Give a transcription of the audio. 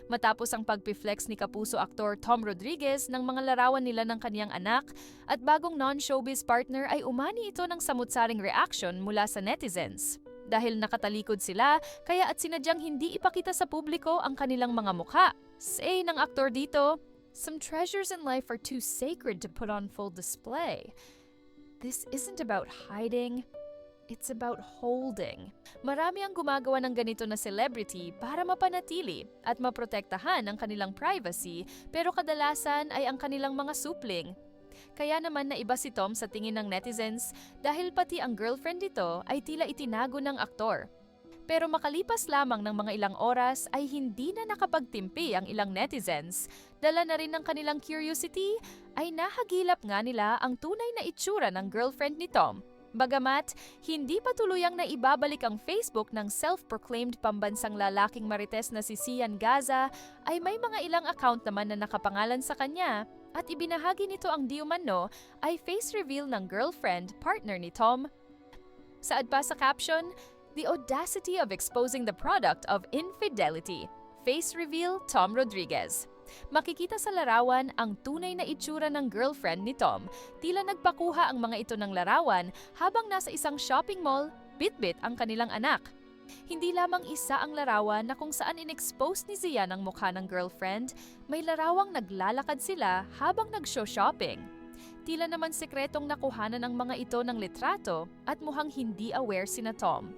Matapos ang pagpiflex ni kapuso aktor Tom Rodriguez ng mga larawan nila ng kaniyang anak at bagong non-showbiz partner ay umani ito ng samut-saring reaction mula sa netizens. Dahil nakatalikod sila, kaya at sinadyang hindi ipakita sa publiko ang kanilang mga mukha. Say ng aktor dito, "Some treasures in life are too sacred to put on full display. This isn't about hiding. It's about holding." Marami ang gumagawa ng ganito na celebrity para mapanatili at maprotektahan ang kanilang privacy, pero kadalasan ay ang kanilang mga supling. Kaya naman naiba si Tom sa tingin ng netizens dahil pati ang girlfriend nito ay tila itinago ng aktor. Pero makalipas lamang ng mga ilang oras ay hindi na nakapagtimpi ang ilang netizens. Dala na rin ng kanilang curiosity ay nahagilap nga nila ang tunay na itsura ng girlfriend ni Tom. Bagamat, hindi pa tuluyang naibabalik ang Facebook ng self-proclaimed pambansang lalaking marites na si Sian Gaza, ay may mga ilang account naman na nakapangalan sa kanya at ibinahagi nito ang di umano ay face reveal ng girlfriend, partner ni Tom. Saad pa sa caption, "The audacity of exposing the product of infidelity. Face reveal Tom Rodriguez." Makikita sa larawan ang tunay na itsura ng girlfriend ni Tom. Tila nagpakuha ang mga ito ng larawan habang nasa isang shopping mall, bit-bit ang kanilang anak. Hindi lamang isa ang larawan na kung saan in-expose ni Zian ang mukha ng girlfriend, may larawang naglalakad sila habang nag-shopping. Tila naman sekretong nakuhanan ang mga ito ng litrato at mukhang hindi aware sina Tom.